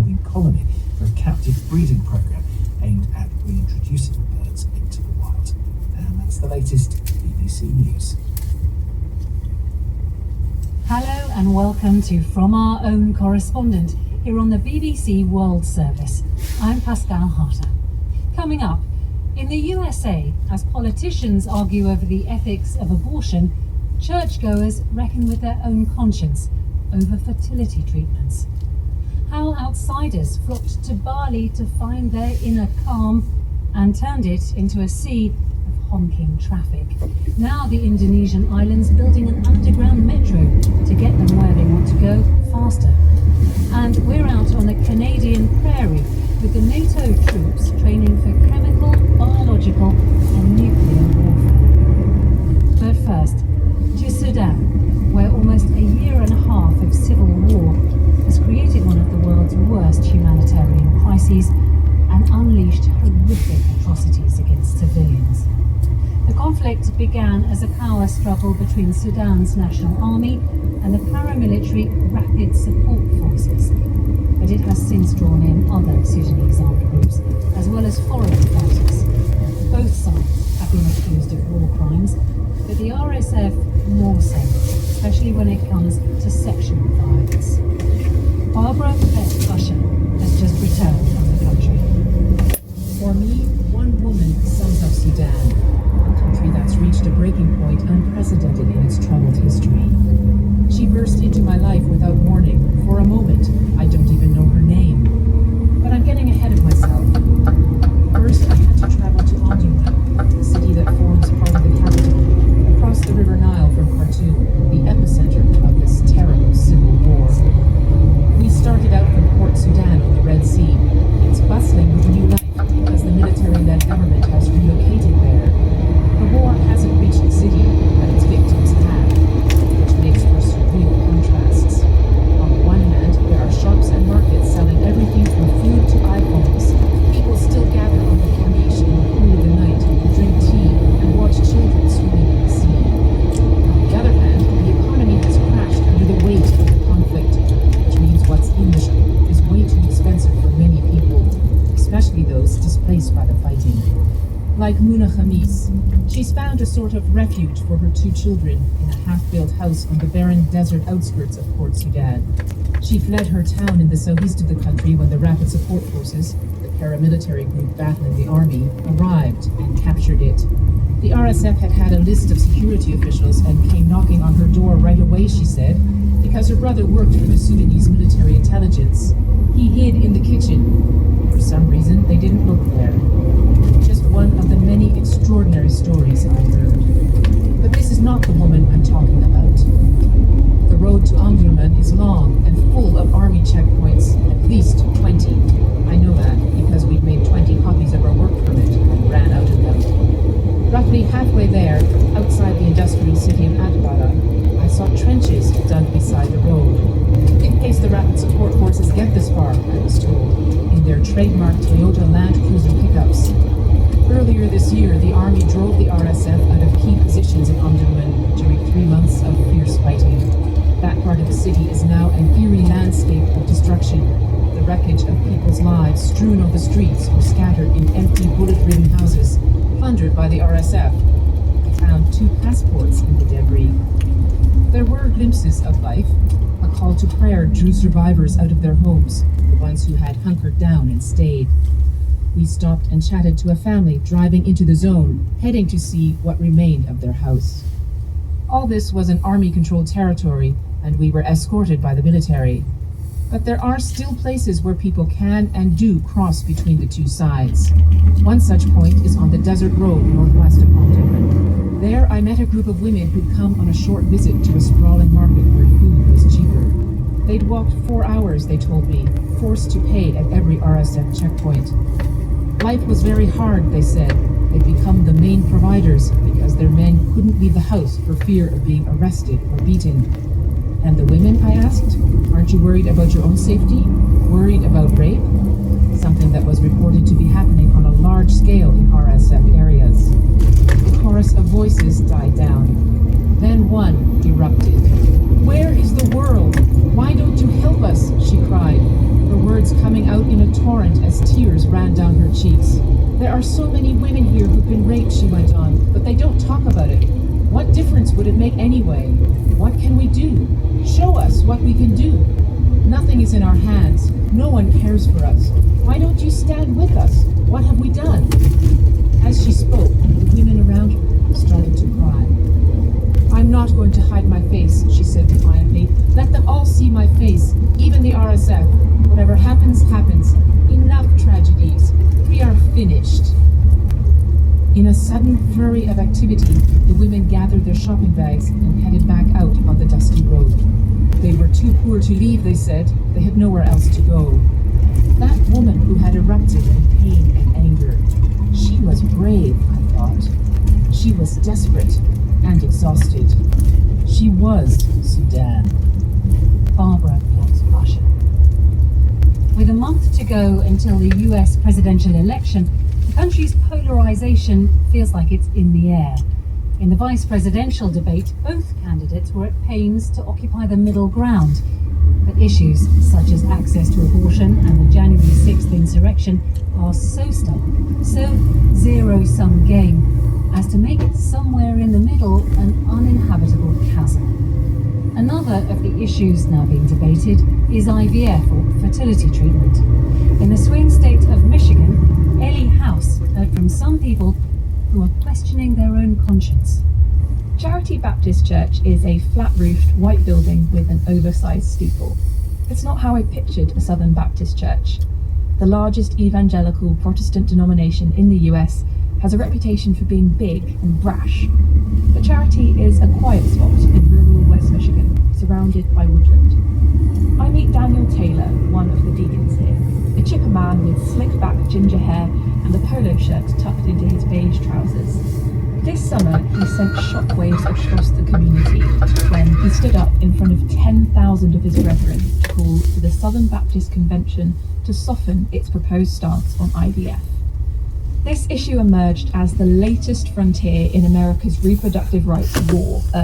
Australian colony for a captive breeding program aimed at reintroducing birds into the wild. And that's the latest BBC News. Hello and welcome to From Our Own Correspondent here on the BBC World Service. I'm Pascal Harter. Coming up, in the USA, as politicians argue over the ethics of abortion, churchgoers reckon with their own conscience over fertility treatments. How outsiders flocked to Bali to find their inner calm and turned it into a sea of honking traffic. Now the Indonesian islands building an underground metro to get them where they want to go faster. And we're out on the Canadian prairie with the NATO troops training for chemical, biological and nuclear warfare. But first, to Sudan, where almost a year and a half of civil war has created one of the world's worst humanitarian crises and unleashed horrific atrocities against civilians. The conflict began as a power struggle between Sudan's National Army and the paramilitary Rapid Support Forces, but it has since drawn in other Sudanese armed groups, as well as foreign fighters. Both sides have been accused of war crimes, but the RSF more so, especially when it comes to sexual violence. Barbara Bett-Usher has just returned from the country. For me, one woman sums up Sudan, a country that's reached a breaking point unprecedented in its troubled history. She burst into my life without warning. For a moment, I don't even know her name. But I'm getting ahead of myself. First, I had to travel to Omdurman, the city that forms part of the capital, across the River Nile from Khartoum, the epicenter of this terrible civil war. We started out from Port Sudan on the Red Sea. It's bustling with new life as the military-led government has relocated there. The war hasn't reached the city, but its victims have, which makes for surreal contrasts. On the one hand, there are shops and markets selling everything from food to iPhones. People still gather on the corniche in the cool of the night, drink tea, and watch children swimming in the sea. On the other hand, the economy has crashed under the weight of the conflict, which means what's in the shop is way too expensive for many people, especially those displaced by the fighting. Like Muna Khamis, she's found a sort of refuge for her two children in a half-built house on the barren desert outskirts of Port Sudan. She fled her town in the southeast of the country when the Rapid Support Forces, the paramilitary group battling the army, arrived and captured it. The RSF had a list of security officials and came knocking on her door right away, she said, because her brother worked for the Sudanese military intelligence. He hid in the kitchen. For some reason, they didn't look there. Just one of the many extraordinary stories I've heard. But this is not the woman I'm talking about. The road to Omdurman is long and full of army checkpoints, at least 20. I know that because we've made 20 copies of our work permit and ran out of them. Roughly halfway there, outside the industrial city of Atbara, I saw trenches dug beside the road. In case the Rapid Support Forces get this far, I was told, in their trademark Toyota Land Cruiser pickups. Earlier this year, the army drove the RSF out of key positions in Omdurman during 3 months of fierce fighting. That part of the city is now an eerie landscape of destruction. The wreckage of people's lives strewn on the streets or scattered in empty bullet-ridden houses, plundered by the RSF. I found 2 passports in the debris. There were glimpses of life. A call to prayer drew survivors out of their homes, the ones who had hunkered down and stayed. We stopped and chatted to a family driving into the zone, heading to see what remained of their house. All this was an army-controlled territory, and we were escorted by the military. But there are still places where people can and do cross between the two sides. One such point is on the desert road northwest of Omdurman. There I met a group of women who'd come on a short visit to a sprawling market where food was cheaper. They'd walked 4 hours, they told me, forced to pay at every RSF checkpoint. Life was very hard, they said. They'd become the main providers because their men couldn't leave the house for fear of being arrested or beaten. And the women, I asked, aren't you worried about your own safety? Worried about rape? Something that was reported to be happening on a large scale in RSF areas. The chorus of voices died down. Then one erupted. "Where is the world? Why don't you help us?" she cried, her words coming as tears ran down her cheeks. There are so many women here who've been raped, she went on, but they don't talk about it. What difference would it make anyway? What can we do? Show us what we can do. Nothing is in our hands. No one cares for us. Why don't you stand with us? What have we done? As she spoke, the women around her started to cry. I'm not going to hide my face, she said defiantly. Let them all see my face, even the RSF. Whatever happens, happens. Enough tragedies. We are finished. In a sudden flurry of activity, the women gathered their shopping bags and headed back out on the dusty road. They were too poor to leave, they said. They had nowhere else to go. That woman who had erupted in pain and anger. She was brave, I thought. She was desperate and exhausted. She was Sudan. Barbara plots Russia. With a month to go until the US presidential election, the country's polarization feels like it's in the air. In the vice presidential debate, both candidates were at pains to occupy the middle ground. But issues such as access to abortion and the January 6th insurrection are so stubborn, so zero-sum game, as to make somewhere in the middle an uninhabitable chasm. Another of the issues now being debated is IVF, or fertility treatment. In the swing state of Michigan, Ellie House heard from some people who are questioning their own conscience. Charity Baptist Church is a flat-roofed white building with an oversized steeple. It's not how I pictured a Southern Baptist church. The largest evangelical Protestant denomination in the US has a reputation for being big and brash. The Charity is a quiet spot in rural West Michigan, surrounded by woodland. I meet Daniel Taylor, one of the deacons here, a chipper man with slicked-back ginger hair and a polo shirt tucked into his beige trousers. This summer, he sent shockwaves across the community when he stood up in front of 10,000 of his brethren to call for the Southern Baptist Convention to soften its proposed stance on IVF. This issue emerged as the latest frontier in America's reproductive rights war.